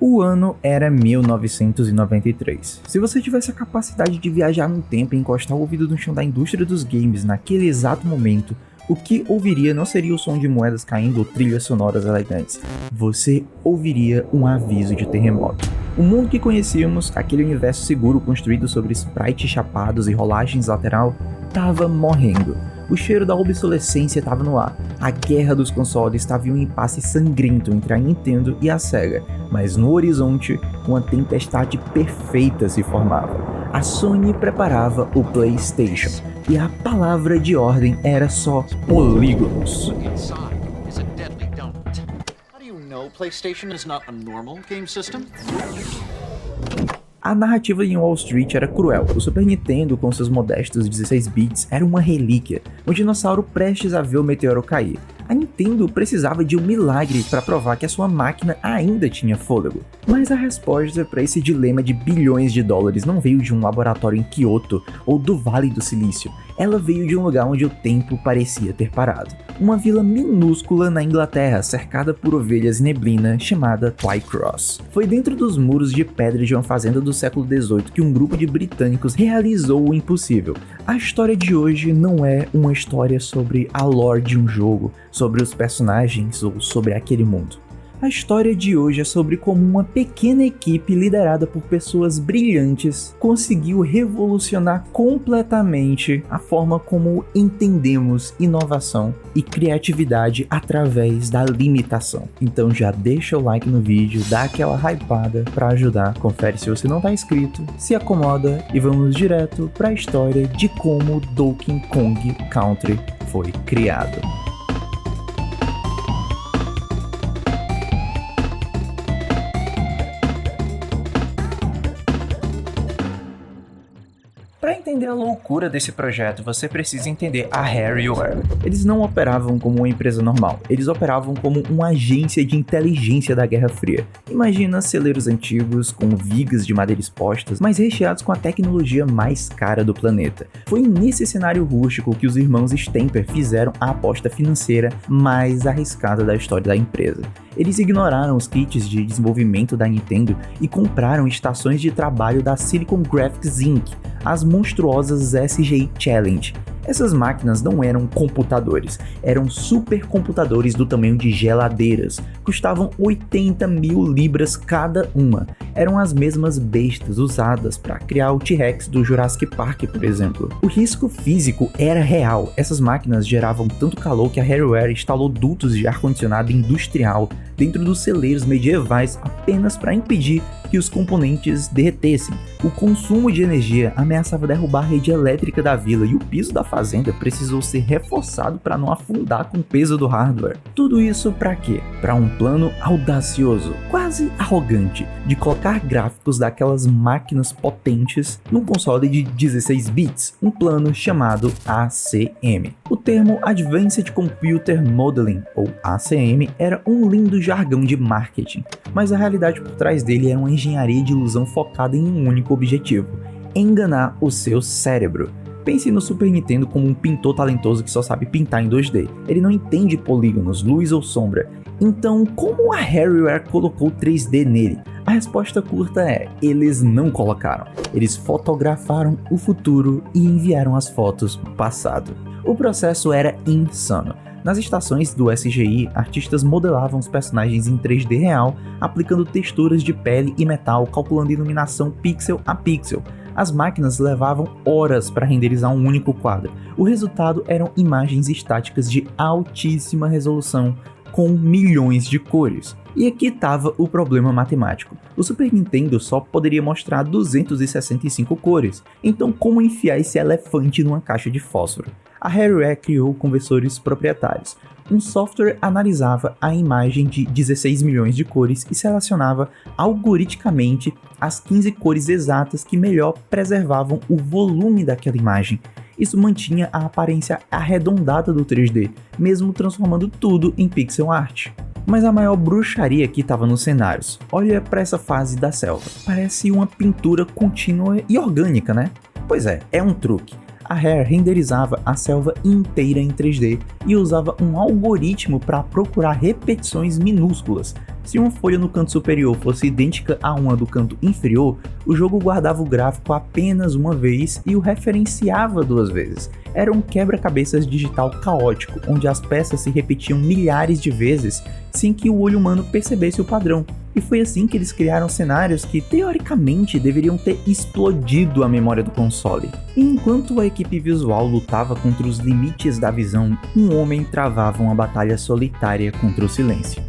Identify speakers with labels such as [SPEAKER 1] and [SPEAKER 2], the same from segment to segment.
[SPEAKER 1] O ano era 1993. Se você tivesse a capacidade de viajar no tempo e encostar o ouvido no chão da indústria dos games naquele exato momento, o que ouviria não seria o som de moedas caindo ou trilhas sonoras elegantes. Você ouviria um aviso de terremoto. O mundo que conhecíamos, aquele universo seguro construído sobre sprites chapados e rolagens lateral, estava morrendo. O cheiro da obsolescência estava no ar. A guerra dos consoles estava em um impasse sangrento entre a Nintendo e a Sega, mas no horizonte, uma tempestade perfeita se formava. A Sony preparava o PlayStation, e a palavra de ordem era só polígonos.
[SPEAKER 2] PlayStation is not a normal game system?
[SPEAKER 1] A narrativa em Wall Street era cruel. O Super Nintendo, com seus modestos 16 bits, era uma relíquia, um dinossauro prestes a ver o meteoro cair. A Nintendo precisava de um milagre para provar que a sua máquina ainda tinha fôlego. Mas a resposta para esse dilema de bilhões de dólares não veio de um laboratório em Kyoto ou do Vale do Silício. Ela veio de um lugar onde o tempo parecia ter parado. Uma vila minúscula na Inglaterra, cercada por ovelhas e neblina, chamada Twycross. Foi dentro dos muros de pedra de uma fazenda do século XVIII que um grupo de britânicos realizou o impossível. A história de hoje não é uma história sobre a lore de um jogo, sobre os personagens ou sobre aquele mundo. A história de hoje é sobre como uma pequena equipe liderada por pessoas brilhantes conseguiu revolucionar completamente a forma como entendemos inovação e criatividade através da limitação. Então já deixa o like no vídeo, dá aquela hypada pra ajudar, confere se você não tá inscrito, se acomoda e vamos direto pra história de como Donkey Kong Country foi criado. Para entender a loucura desse projeto, você precisa entender a Harryware. Eles não operavam como uma empresa normal, eles operavam como uma agência de inteligência da Guerra Fria. Imagina celeiros antigos com vigas de madeira expostas, mas recheados com a tecnologia mais cara do planeta. Foi nesse cenário rústico que os irmãos Stemper fizeram a aposta financeira mais arriscada da história da empresa. Eles ignoraram os kits de desenvolvimento da Nintendo e compraram estações de trabalho da Silicon Graphics Inc., as monstruosas SGI Challenge. Essas máquinas não eram computadores, eram supercomputadores do tamanho de geladeiras, custavam 80 mil libras cada uma. Eram as mesmas bestas usadas para criar o T-Rex do Jurassic Park, por exemplo. O risco físico era real, essas máquinas geravam tanto calor que a Harryware instalou dutos de ar-condicionado industrial dentro dos celeiros medievais apenas para impedir que os componentes derretessem. O consumo de energia ameaçava derrubar a rede elétrica da vila e o piso da fazenda precisou ser reforçado para não afundar com o peso do hardware. Tudo isso para quê? Para um plano audacioso, quase arrogante, de colocar gráficos daquelas máquinas potentes num console de 16 bits, um plano chamado ACM. O termo Advanced Computer Modeling, ou ACM, era um lindo jargão de marketing, mas a realidade por trás dele era uma engenharia de ilusão focada em um único objetivo: enganar o seu cérebro. Pense no Super Nintendo como um pintor talentoso que só sabe pintar em 2D. Ele não entende polígonos, luz ou sombra. Então, como a Harryware colocou 3D nele? A resposta curta é: eles não colocaram. Eles fotografaram o futuro e enviaram as fotos pro passado. O processo era insano. Nas estações do SGI, artistas modelavam os personagens em 3D real, aplicando texturas de pele e metal, calculando iluminação pixel a pixel. As máquinas levavam horas para renderizar um único quadro. O resultado eram imagens estáticas de altíssima resolução, com milhões de cores. E aqui estava o problema matemático. O Super Nintendo só poderia mostrar 265 cores, então como enfiar esse elefante numa caixa de fósforo? A Harryware criou conversores proprietários. Um software analisava a imagem de 16 milhões de cores e selecionava algoritmicamente as 15 cores exatas que melhor preservavam o volume daquela imagem. Isso mantinha a aparência arredondada do 3D, mesmo transformando tudo em pixel art. Mas a maior bruxaria aqui estava nos cenários. Olha para essa fase da selva. Parece uma pintura contínua e orgânica, né? Pois é um truque. A Rare renderizava a selva inteira em 3D e usava um algoritmo para procurar repetições minúsculas. Se uma folha no canto superior fosse idêntica a uma do canto inferior, o jogo guardava o gráfico apenas uma vez e o referenciava 2 vezes. Era um quebra-cabeças digital caótico, onde as peças se repetiam milhares de vezes sem que o olho humano percebesse o padrão. E foi assim que eles criaram cenários que, teoricamente, deveriam ter explodido a memória do console. E enquanto a equipe visual lutava contra os limites da visão, um homem travava uma batalha solitária contra o silêncio.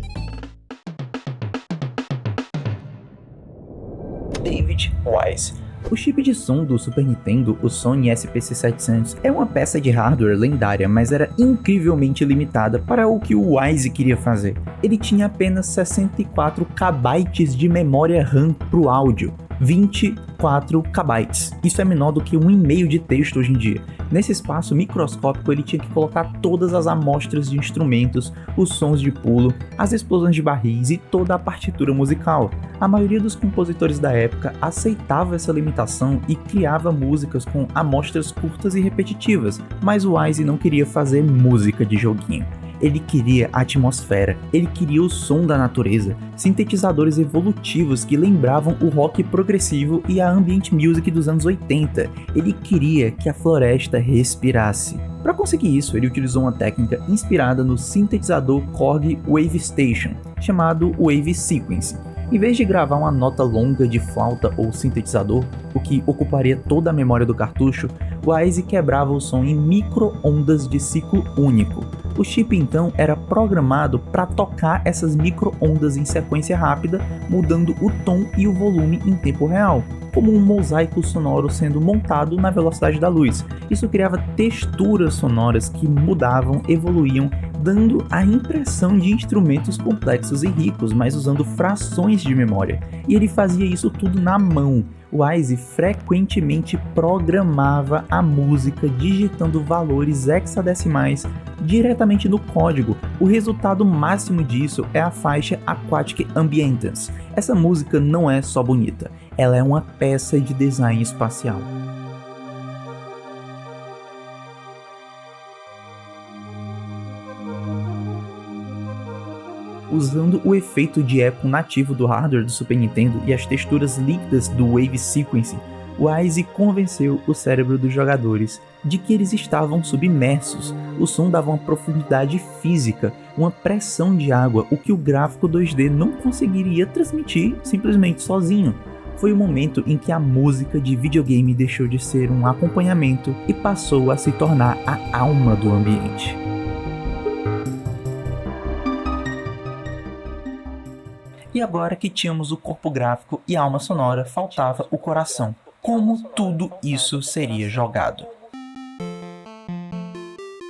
[SPEAKER 1] David Wise. O chip de som do Super Nintendo, o Sony SPC700, é uma peça de hardware lendária, mas era incrivelmente limitada para o que o Wise queria fazer. Ele tinha apenas 64 KB de memória RAM para o áudio, 24 KB. Isso é menor do que um e-mail de texto hoje em dia. Nesse espaço microscópico ele tinha que colocar todas as amostras de instrumentos, os sons de pulo, as explosões de barris e toda a partitura musical. A maioria dos compositores da época aceitava essa limitação e criava músicas com amostras curtas e repetitivas, mas o Wise não queria fazer música de joguinho. Ele queria a atmosfera, ele queria o som da natureza, sintetizadores evolutivos que lembravam o rock progressivo e a ambient music dos anos 80. Ele queria que a floresta respirasse. Para conseguir isso, ele utilizou uma técnica inspirada no sintetizador Korg Wave Station, chamado Wave Sequencing. Em vez de gravar uma nota longa de flauta ou sintetizador, o que ocuparia toda a memória do cartucho, o Wise quebrava o som em micro-ondas de ciclo único. O chip então era programado para tocar essas micro-ondas em sequência rápida, mudando o tom e o volume em tempo real, como um mosaico sonoro sendo montado na velocidade da luz. Isso criava texturas sonoras que mudavam, evoluíam, dando a impressão de instrumentos complexos e ricos, mas usando frações de memória. E ele fazia isso tudo na mão. O Wise frequentemente programava a música digitando valores hexadecimais diretamente no código. O resultado máximo disso é a faixa Aquatic Ambience. Essa música não é só bonita, ela é uma peça de design espacial. Usando o efeito de eco nativo do hardware do Super Nintendo e as texturas líquidas do Wave Sequencing, o Wise convenceu o cérebro dos jogadores de que eles estavam submersos. O som dava uma profundidade física, uma pressão de água, o que o gráfico 2D não conseguiria transmitir simplesmente sozinho. Foi o momento em que a música de videogame deixou de ser um acompanhamento e passou a se tornar a alma do ambiente. E agora que tínhamos o corpo gráfico e a alma sonora, faltava o coração. Como tudo isso seria jogado?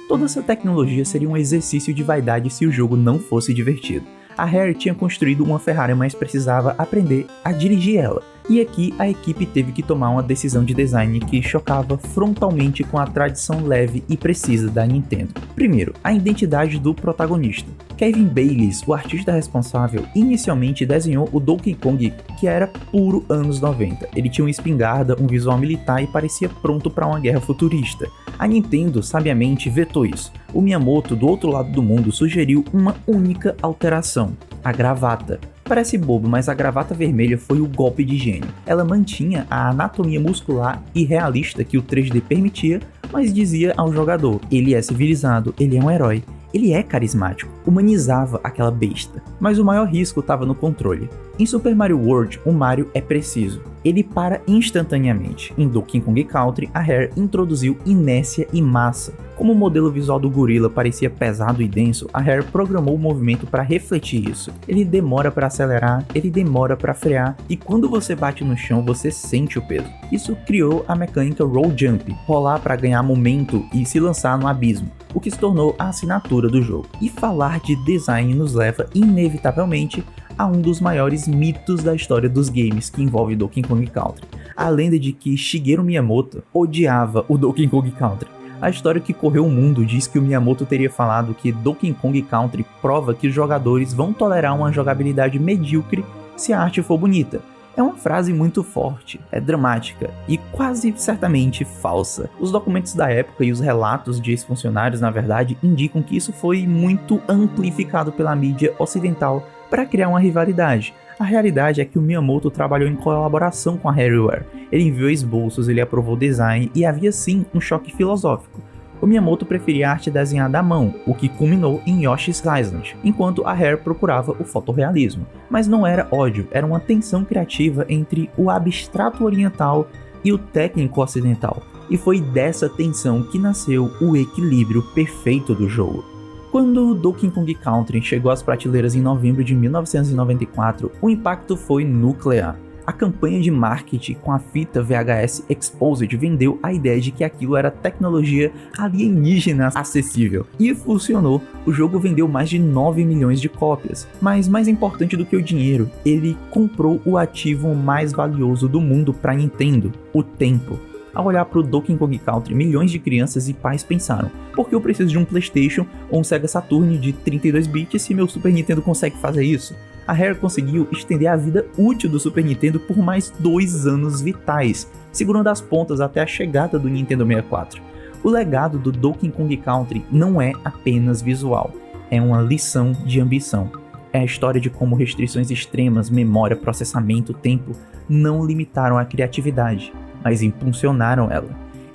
[SPEAKER 1] Toda essa tecnologia seria um exercício de vaidade se o jogo não fosse divertido. A Rare tinha construído uma Ferrari, mas precisava aprender a dirigir ela. E aqui a equipe teve que tomar uma decisão de design que chocava frontalmente com a tradição leve e precisa da Nintendo. Primeiro, a identidade do protagonista. Kevin Bayliss, o artista responsável, inicialmente desenhou o Donkey Kong, que era puro anos 90. Ele tinha uma espingarda, um visual militar e parecia pronto para uma guerra futurista. A Nintendo sabiamente vetou isso. O Miyamoto, do outro lado do mundo, sugeriu uma única alteração: a gravata. Parece bobo, mas a gravata vermelha foi o golpe de gênio. Ela mantinha a anatomia muscular e realista que o 3D permitia, mas dizia ao jogador: ele é civilizado, ele é um herói, ele é carismático, humanizava aquela besta. Mas o maior risco estava no controle. Em Super Mario World, o Mario é preciso. Ele para instantaneamente. Em Donkey Kong Country, a Rare introduziu inércia e massa. Como o modelo visual do gorila parecia pesado e denso, a Rare programou o movimento para refletir isso. Ele demora para acelerar, ele demora para frear, e quando você bate no chão, você sente o peso. Isso criou a mecânica Roll Jump, rolar para ganhar momento e se lançar no abismo, o que se tornou a assinatura do jogo. E falar de design nos leva inevitavelmente a um dos maiores mitos da história dos games, que envolve Donkey Kong Country: a lenda de que Shigeru Miyamoto odiava o Donkey Kong Country. A história que correu o mundo diz que o Miyamoto teria falado que Donkey Kong Country prova que os jogadores vão tolerar uma jogabilidade medíocre se a arte for bonita. É uma frase muito forte, é dramática e quase certamente falsa. Os documentos da época e os relatos de ex-funcionários, na verdade, indicam que isso foi muito amplificado pela mídia ocidental para criar uma rivalidade. A realidade é que o Miyamoto trabalhou em colaboração com a Harryware. Ele enviou esboços, ele aprovou o design e havia sim um choque filosófico. O Miyamoto preferia a arte desenhada à mão, o que culminou em Yoshi's Island, enquanto a Rare procurava o fotorrealismo. Mas não era ódio, era uma tensão criativa entre o abstrato oriental e o técnico ocidental. E foi dessa tensão que nasceu o equilíbrio perfeito do jogo. Quando Donkey Kong Country chegou às prateleiras em novembro de 1994, o impacto foi nuclear. A campanha de marketing com a fita VHS Exposed vendeu a ideia de que aquilo era tecnologia alienígena acessível. E funcionou, o jogo vendeu mais de 9 milhões de cópias. Mas mais importante do que o dinheiro, ele comprou o ativo mais valioso do mundo para Nintendo, o tempo. Ao olhar para o Donkey Kong Country, milhões de crianças e pais pensaram: por que eu preciso de um PlayStation ou um Sega Saturn de 32 bits se meu Super Nintendo consegue fazer isso? A Rare conseguiu estender a vida útil do Super Nintendo por mais 2 anos vitais, segurando as pontas até a chegada do Nintendo 64. O legado do Donkey Kong Country não é apenas visual, é uma lição de ambição. É a história de como restrições extremas, memória, processamento, tempo não limitaram a criatividade, mas impulsionaram ela.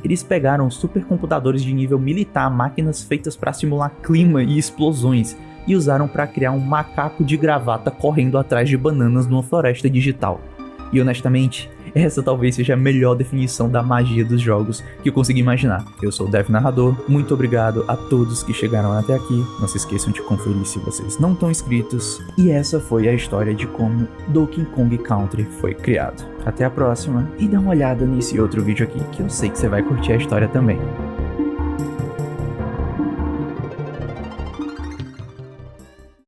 [SPEAKER 1] Eles pegaram supercomputadores de nível militar, máquinas feitas para simular clima e explosões, e usaram para criar um macaco de gravata correndo atrás de bananas numa floresta digital. E honestamente, essa talvez seja a melhor definição da magia dos jogos que eu consegui imaginar. Eu sou o Dev Narrador, muito obrigado a todos que chegaram até aqui, não se esqueçam de conferir se vocês não estão inscritos, e essa foi a história de como Donkey Kong Country foi criado. Até a próxima, e dá uma olhada nesse outro vídeo aqui, que eu sei que você vai curtir a história também.